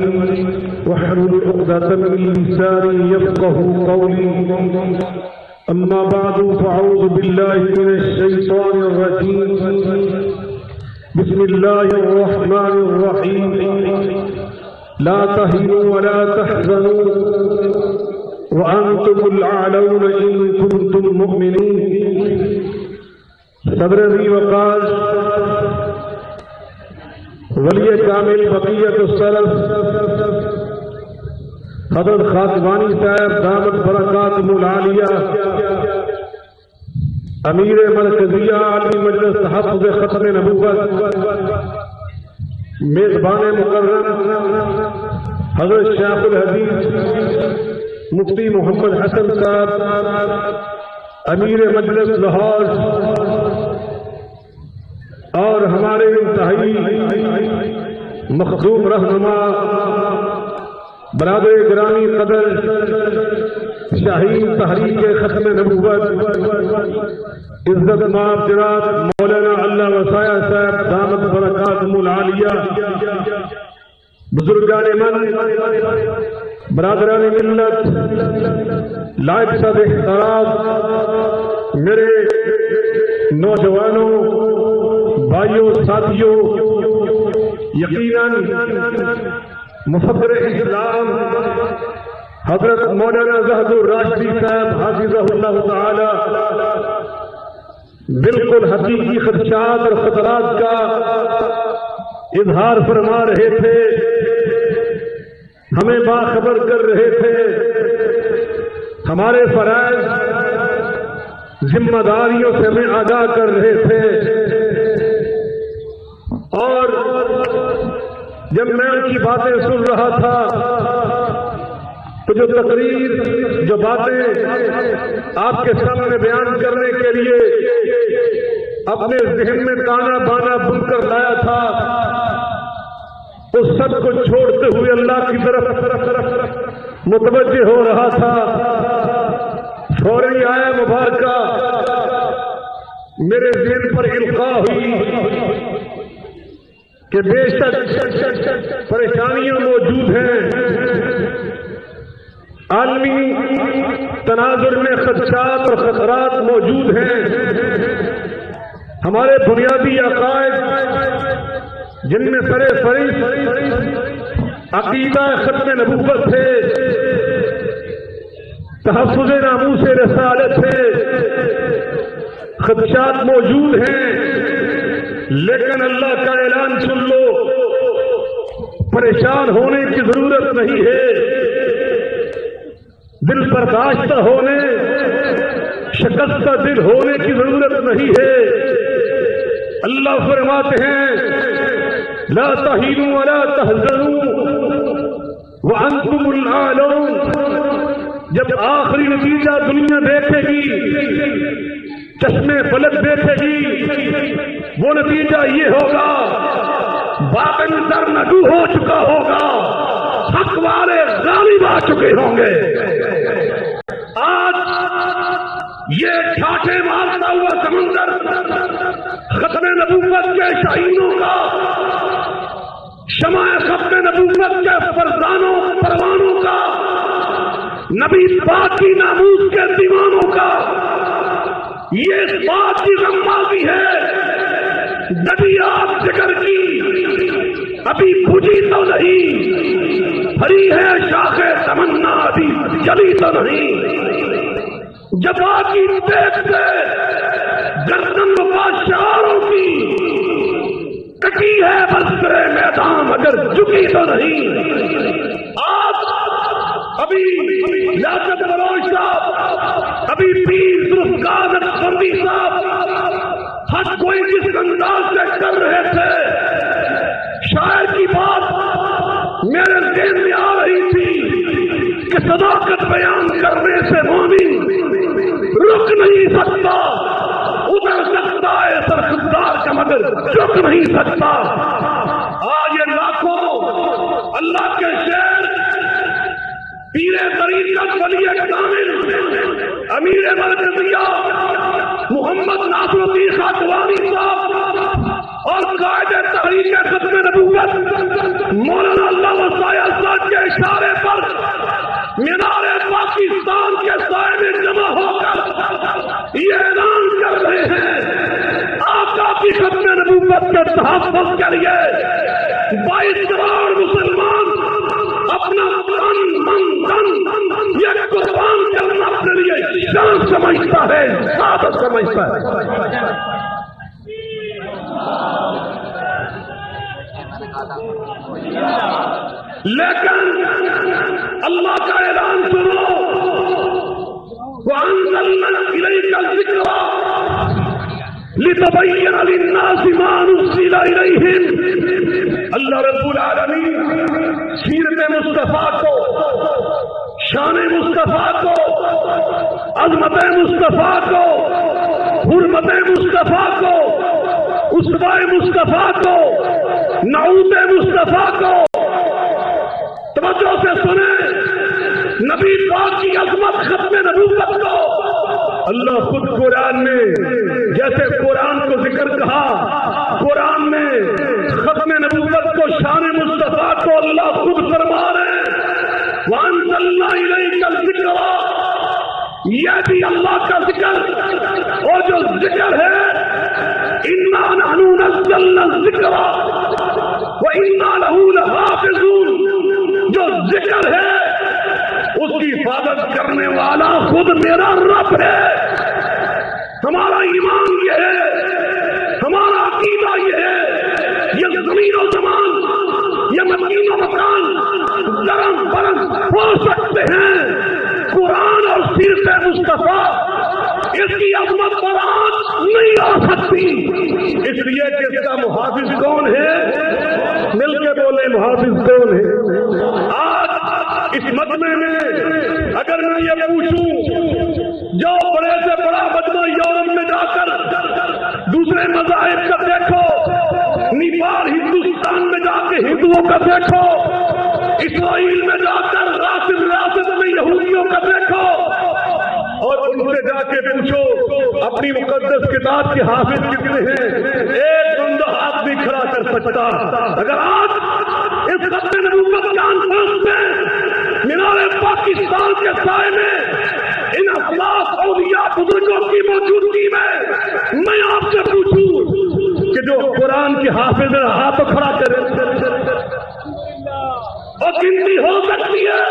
واحلل عقدة من لساني يفقهوا قولي. أما بعد فأعوذ بالله من الشيطان الرجيم. بسم الله الرحمن الرحيم. لا تهنوا ولا تحزنوا وأنتم الأعلون إن كنتم مؤمنين. صدر ذی وقار ولی کامل بقیت السلف حضرت خاتمانی صاحب دامت برکاتہ العالیہ امیر مرکزیہ عالمی مجلس تحفظ ختم نبوت میزبان مکرم حضرت شیخ الحدیث مفتی محمد حسن صاحب امیر مجلس لاہور اور ہمارے انتہائی مخدوم رہنما برادر گرامی قدر شاہین تحریک ختم نبوت عزت مآب جناب مولانا اللہ وسایہ صاحب دامت برکاتہ العالیہ، بزرگان من، برادران ملت، لائق صد احترام، میرے نوجوانوں، بھائیوں، ساتھیوں، یقیناً مفکر اسلام حضرت مولانا زہد الراشدی صاحب حافظہ اللہ تعالی بالکل حقیقی خدشات اور خطرات کا اظہار فرما رہے تھے، ہمیں باخبر کر رہے تھے، ہمارے فرائض ذمہ داریوں سے ہمیں آگاہ کر رہے تھے. اور جب میں ان کی باتیں سن رہا تھا تو جو تقریر، جو باتیں آپ کے سامنے بیان کرنے کے لیے اپنے ذہن میں تانا بانا بن کر لایا تھا، اس سب کو چھوڑتے ہوئے اللہ کی طرف متوجہ ہو رہا تھا. فوری آیا مبارکہ میرے ذہن پر القاء ہوئی کہ بے شک پریشانیاں موجود ہیں، عالمی تناظر میں خدشات اور خطرات موجود ہیں. ہمارے بنیادی عقائد جن میں سر فہرست عقیدہ ختم نبوت ہے، تحفظ ناموس رسالت ہے، خدشات موجود ہیں. لیکن اللہ کا اعلان سن لو، پریشان ہونے کی ضرورت نہیں ہے، دل برداشتہ ہونے، شکستہ دل ہونے کی ضرورت نہیں ہے. اللہ فرماتے ہیں لا تہینوا ولا تحزنوا وانتم الاعلون. جب آخری نتیجہ دنیا دیکھے گی، چشمے فلک دیکھے گی، وہ نتیجہ یہ ہوگا باطن در نگو ہو چکا ہوگا، حق والے غالب آ چکے ہوں گے. آج یہ چھاٹے مارتا ہوا سمندر ختم نبوت کے شہیدوں کا، شمع ختم نبوت کے فرزانوں پروانوں کا، نبی پاک کی ناموس کے دیوانوں کا، یہ اس بات کی غمازی ہے نبی آپ ذکر کی ابھی بجھی تو نہیں، ہری ہے شاخ تمنا ابھی جلی تو نہیں. جب کی دیکھتے گردن بادشاہوں کی کٹی ہے بستر میدان مگر جھکی تو نہیں. آپ ابھی یاسر بلوچ صاحب، ابھی پیر ذوالفقار نقشبندی صاحب ہر کوئی جس انداز سے کر رہے تھے، شاید کی بات میرے ذہن میں آ رہی تھی کہ صداقت بیان کرنے سے مومن رک نہیں سکتا، ادھر سکتا ہے سرخدار کا مگر رک نہیں سکتا. آج یہ لاکھوں اللہ کے شہر پیر طریقت ولی کامل امیر مرکزیہ محمد ناصر الدین خاتوانی صاحب اور قائد تحریک ختم نبوت مولانا اللہ وسایہ امت کے تحفظ کے لیے 22 کروڑ مسلمان اپنا تن من دھن یہ قربان کرنا اپنے لیے جان سمجھتا ہے، عادت سمجھتا ہے. لیکن اللہ کا اعلان سنو، وَأَنزَلْنَا إِلَيْكَ الذِّكْرَ لِتُبَيِّنَ لِلنَّاسِ مَا نُزِّلَ إِلَيْهِمْ. اللہ رب العالمین سیرت مصطفیٰ کو، شان مصطفیٰ کو، عظمت مصطفیٰ کو، حرمت مصطفیٰ کو، اسوہ مصطفیٰ کو، نعوت مصطفیٰ کو توجہ سے سنیں. نبی پاک کی عظمت ختم نبوت کو اللہ خود قرآن میں، جیسے قرآن کو ذکر کہا، قرآن میں ختم نبوت کو، شان مصطفیٰ کو اللہ خود فرما رہے ہیں وَأَنزَلْنَا إِلَيْكَ الذِّكْرَ. یہ بھی اللہ کا ذکر، اور جو ذکر ہے إِنَّا نَحْنُ نَزَّلْنَا الذِّكْرَ وَإِنَّا لَهُ لَحَافِظُونَ. جو ذکر ہے اس کی حفاظت کرنے والا خود میرا رب ہے. ہمارا ایمان یہ ہے، ہمارا عقیدہ یہ ہے، یہ زمین و زمان، یہ مکین و مکان درم برم ہو سکتے ہیں، قرآن اور سیرت مصطفیٰ اس کی عظمت برآت نہیں آ سکتی. اس لیے کہ اس کا محافظ کون ہے؟ مل کے بولے محافظ کون ہے؟ آج اس مجمع میں اگر میں یہ پوچھوں، جو بڑے سے بڑا مجمع یورپ میں جا کر دوسرے مذاہب کا دیکھو، نیپال ہندوستان میں جا کے ہندوؤں کا دیکھو، اسرائیل میں جا کر ریاست میں یہودیوں کا دیکھو، اور ان سے جا کے پوچھو اپنی مقدس کتاب کے حافظ کتنے ہیں، ایک بندہ ہاتھ بھی کھڑا کر سکتا. اگر آج اس ختم نبوت کانفرنس میں مینار پاکستان کے سائے میں ان اخلاق اولیاء بزرگوں کی موجودگی میں آپ سے پوچھوں کہ جو قرآن کے حافظ ہیں ہاتھ کھڑا کرے، اور گنتی ہو سکتی ہے،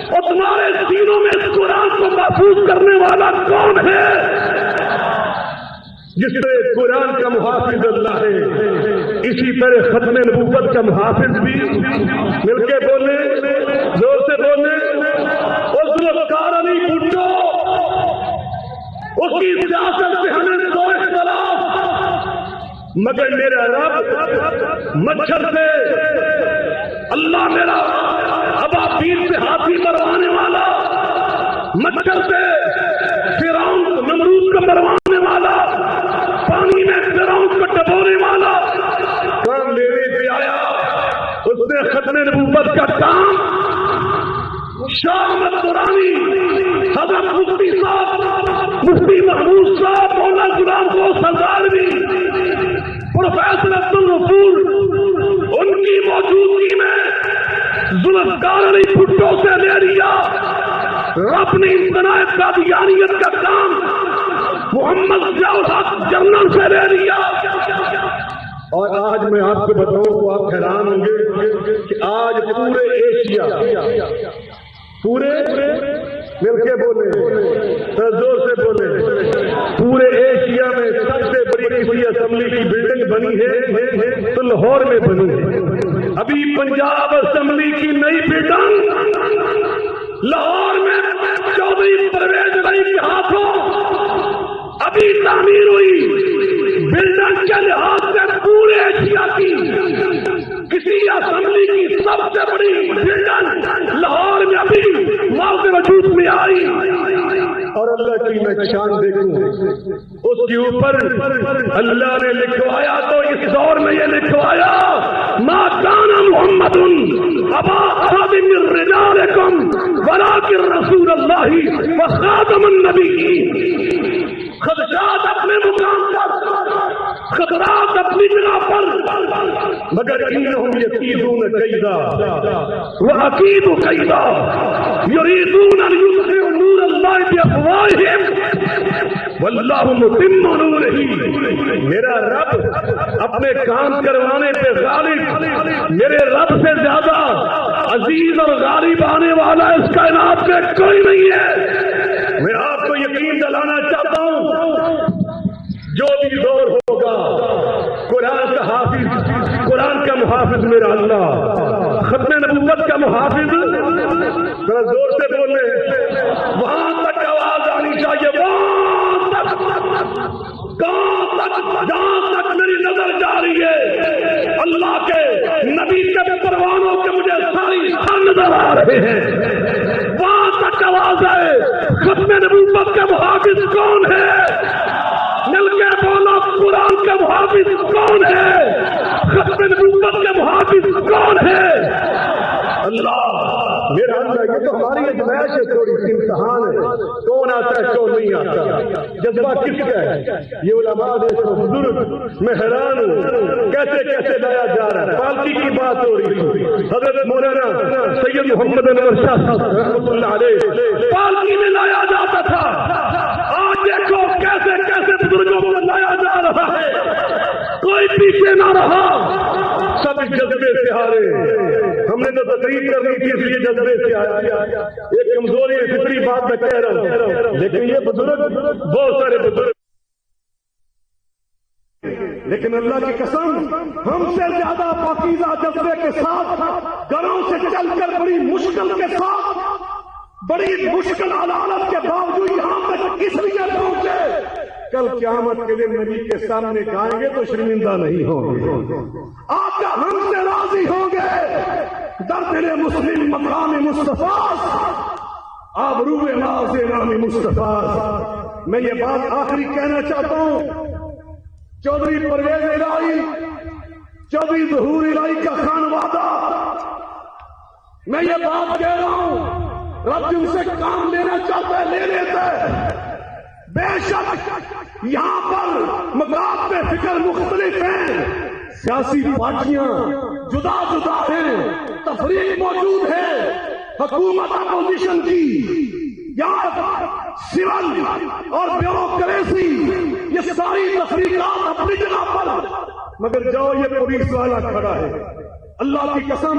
اور تمہارے سینوں میں اس قرآن کو محفوظ کرنے والا کون ہے؟ جس سے قرآن کا محافظ اللہ ہے، اسی طرح ختم نبوت کا محافظ بھی. مل کے بولے، زور سے بولے. اور ذوالفقار علی بھٹو، اس کی سیاست سے ہمیں دو اختلاف، مگر میرا رب مچھر سے، اللہ میرا ابابیل سے ہاتھی مروانے والا، مچھر سے فرعون نمرود کو مروانے والا، پانی میں فرعون کو ڈبونے والا کام لینے سے آیا. اس نے ختم نبوت کا کام شاہ احمد دورانی، حضرت مفتی صاحب، مفتی محمود صاحب، مولانا غلام غوث ہزاروی، پروفیسر عبد الغفور، ان کی موجودگی میں ذوالفقار علی بھٹو سے لے لیا. رب نے امتناع قادیانیت کا کام محمد ضیاء الحق جنرل سے لے لیا. اور آج میں آپ کو بتاؤں تو آپ حیران ہوں گے کہ آج پورے ایشیا، پورے مل کے بولے، زور سے بولے، پورے ایشیا میں سب سے بڑی کسی اسمبلی کی بلڈنگ بنی ہے تو لاہور میں بنی ہے. ابھی پنجاب اسمبلی کی نئی بلڈنگ لاہور میں چودھری پرویز بھائی کے ہاتھوں ابھی تعمیر ہوئی. بلڈنگ کے لحاظ سے پورے ایشیا کی کسی اسمبلی کی سب سے بڑی بلڈنگ لاہور میں ابھی موت وجود میں آئی. اور اللہ کی میں شان دیکھوں، اس کے اوپر اللہ نے لکھوایا تو اس دور میں یہ لکھوایا ما کان محمد ابا احد من رجالکم ولکن رسول اللہ وخاتم النبیین. خدشات اپنے مقام پر، خطرات اپنی جگہ پر، مگر انہم یکیدون کیدا واکید کیدا یریدون ان یطفئوا نور اللہ بافواہہم واللہ متم نورہ. میرا رب اپنے کام کروانے پہ غالب، میرے رب سے زیادہ عزیز اور غالب آنے والا اس کائنات میں کوئی نہیں ہے. میں آپ کو یقین دلانا چاہتا ہوں جو بھی دور ہوگا قرآن کا حافظ، قرآن کا محافظ میرا اللہ، ختم نبوت کا محافظ، ذرا زور سے بولے، وہاں تک آواز آنی چاہیے، وہاں تک، کہاں تک، جہاں تک میری نظر جا رہی ہے اللہ کے نبی کے پروانوں کے مجھے ساری نظر آ رہے ہیں، وہاں تک آواز ہے ختم نبوت کا محافظ کون ہے؟ مل کے بولا، قرآن کا محافظ کون ہے؟ ختم نبوت کا محافظ کون ہے؟ اللہ میرا اللہ. یہ تو ہماری ازمائش ہے، تھوڑی سی امتحان ہے، کون آتا ہے کون نہیں آتا، جذبہ کس کا ہے. یہ علماء دیکھو بزرگ، میں حیران ہوں کیسے کیسے لایا جا رہا ہے. پالکی کی بات ہو رہی تھی، حضرت مولانا سید محمد انور شاہ صاحب رحمۃ اللہ علیہ پالکی میں لایا جاتا تھا. آج دیکھو کیسے کیسے بزرگوں کو لایا جا رہا ہے، کوئی پیچھے نہ رہا، سب جذبے سے آ رہے. ہم نے تو تقریر کرنی تھی اس لیے جذبے سے آیا. ایک کمزوری فطری بات میں کہہ رہا ہوں، لیکن یہ بزرگ بہت سارے بزرگ، لیکن اللہ کی قسم ہم سے زیادہ پاکیزہ جذبے کے ساتھ گھروں سے چل کر بڑی مشکل کے ساتھ، بڑی مشکل حالات کے باوجود یہاں تک اس لیے پہنچے. کل قیامت کے دن نبی کے سامنے گائیں گے تو شرمندہ نہیں ہوں گے، آپ ہم سے راضی ہوں گے. در دل مسلم مقام مصطفیٰ، آبرو ناز نام مصطفیٰ. میں یہ بات آخری کہنا چاہتا ہوں، چودھری پرویز الہی، چودھری ظہور الہی کا خانوادہ، میں یہ بات کہہ رہا ہوں، رب جن سے کام لینا چاہتا ہے لے لیتا ہے. بے شک یہاں پر مقاصد فکر مختلف ہیں، سیاسی پارٹیاں جدا جدا ہیں، تفریق موجود ہے، حکومت اپوزیشن کی یا سول اور بیوروکریسی، یہ ساری تفریقات اپنی جگہ پر، مگر جاؤ یہ پولیس والا کھڑا ہے، اللہ کی قسم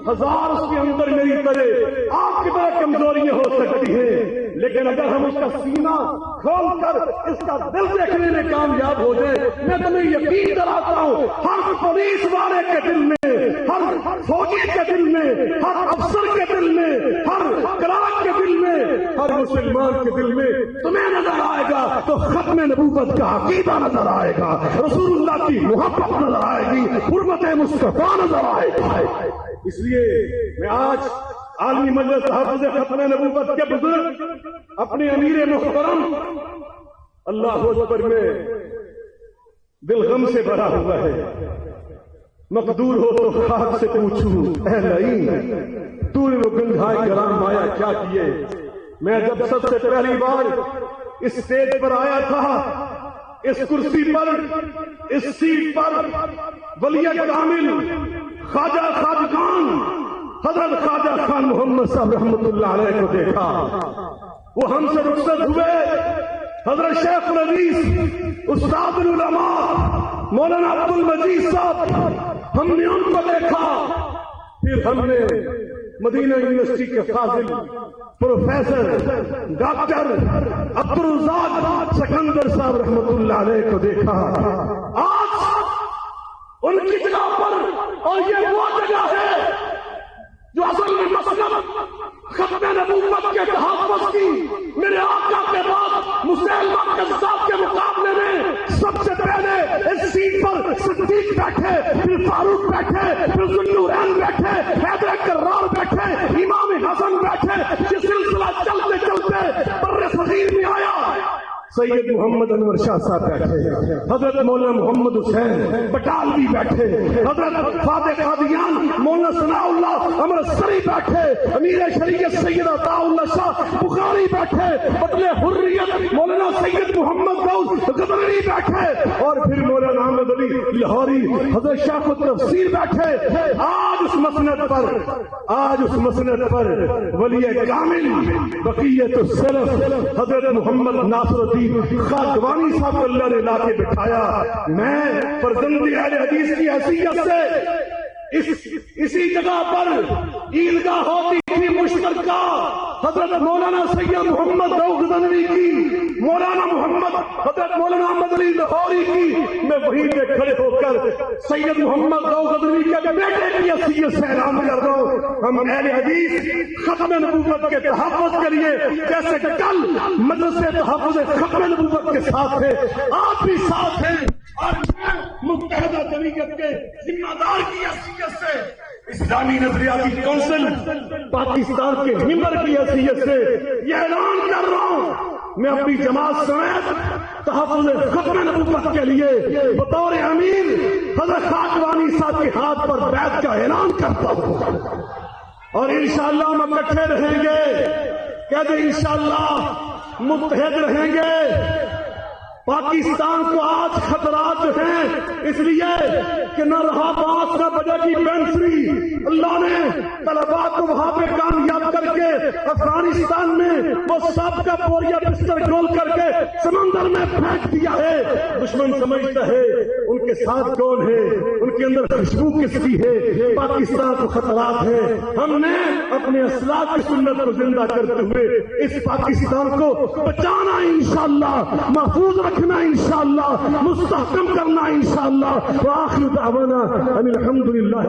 ہزار اس کے اندر میری طرح آپ کی طرح کمزوریاں ہو سکتی ہیں، لیکن اگر ہم اس کا سینہ کھول کر اس کا دل دیکھنے میں کامیاب ہو جائے، میں تمہیں یقین دلاتا ہوں ہر پولیس والے کے دل میں، ہر فوجی کے دل میں، ہر افسر کے دل میں، ہر کلرک کے دل میں، ہر مسلمان کے دل میں تمہیں نظر آئے گا تو ختم نبوت کا عقیدہ نظر آئے گا، رسول اللہ کی محبت نظر آئے گی، حرمت مصطفیٰ نظر آئے گی. اس لیے میں آج عالمی مجلس حافظ ختم نبوت کے بزرگ اپنے امیر محترم اللہ اکبر میں دل غم سے بھرا ہوا ہے. مقدور ہو تو خاک سے پوچھوں اے لئیم تو نے وہ گنگھائے گرام آیا کیا کیے. میں جب سب سے پہلی بار اس اسٹیج پر آیا تھا، اس کرسی پر، اس سیٹ پر، ولی کامل خواجہ خواجگان حضرت خواجہ خان محمد صاحب رحمۃ اللہ علیہ کو دیکھا. وہ ہم سے رخصت ہوئے، حضرت شیخ الحدیث استاد العلماء مولانا عبد المجید صاحب، ہم نے ان کو دیکھا. پھر ہم نے مدینہ یونیورسٹی کے فاضل پروفیسر ڈاکٹر عبدالرزاق سکندر صاحب رحمۃ اللہ علیہ کو دیکھا. آج ان کی جگہ پر، اور یہ وہ جگہ ہے جو اصل میں مسلک ختم نبوت کے تحفظ کی، میرے آقا کے بعد مسلمہ کذاب کے مقابلے میں سب سے پہلے اس سیٹ پر صدیق بیٹھے، پھر فاروق بیٹھے، پھر ذوالنورین بیٹھے، حیدر کرار بیٹھے، امام حسن بیٹھے. یہ سلسلہ چلتے چلتے بر صغیر میں آیا. سید محمد انور شاہ صاحب بیٹھے، حضرت مولانا محمد حسین بٹالوی بیٹھے، حضرت فاتح قادیان مولانا ثناء اللہ امرتسری بیٹھے، امیر شریعت سید عطا اللہ شاہ بخاری بیٹھے، بطل حریت مولانا سید محمد داؤد غدنوی بیٹھے، اور پھر مولانا احمد علی لاہوری، حضرت شیخ التفسیر بیٹھے۔ آج اس مسند پر ولی کامل بقیت السلف حضرت محمد ناصر الدین خاکوانی صاحب کو اللہ نے لا کے بٹھایا۔ میں فرزند اہل حدیث کی حیثیت سے اسی جگہ پر عیدگاہ ہوتی تھی مشترکہ حضرت مولانا سید محمد داؤد غدنوی کی، مولانا محمد حضرت مولانا احمد علی لاہوری کی، میں وہیں پہ کھڑے ہو کر سید محمد داؤد غدنوی کے بیٹے کی حیثیت سے اعلان کر رہا ہوں، ہم اہل حدیث ختم نبوت کے تحفظ کے لیے جیسے کل مدرسے تحفظ ختم نبوت کے ساتھ تھے، آپ بھی ساتھ ہیں، اور میں متحدہ جمعیت کے ذمہ دار کی حیثیت سے، اسلامی نظریاتی کونسل پاکستان کے ممبر کی حیثیت سے یہ اعلان کر رہا ہوں، میں اپنی جماعت سمیت تحفظ ختم نبوت کے لیے بطور امیر حضرت خاکوانی صاحب کے ہاتھ پر بیعت کا اعلان کرتا ہوں، اور انشاءاللہ ہم اکٹھے رہیں گے، کہتے ہیں انشاءاللہ متحد رہیں گے۔ پاکستان کو آج خطرات ہیں اس لیے کہ نہ رہا باس نہ بجے کی پینسری، اللہ نے طلباء کو وہاں پہ کامیاب کر کے افغانستان میں وہ سب کا بوریا بستر گول کر کے سمندر میں پھینک دیا ہے۔ دشمن سمجھتا ہے ان کے ساتھ کون ہے، ان کے اندر خوشبو کس کی ہے، پاکستان کو خطرات ہے۔ ہم نے اپنے اسلاف کی سنت کو زندہ کرتے ہوئے اس پاکستان کو بچانا انشاءاللہ، محفوظ رکھنا انشاءاللہ، مستحکم کرنا انشاءاللہ۔ وآخر دعوانا ان الحمدللہ۔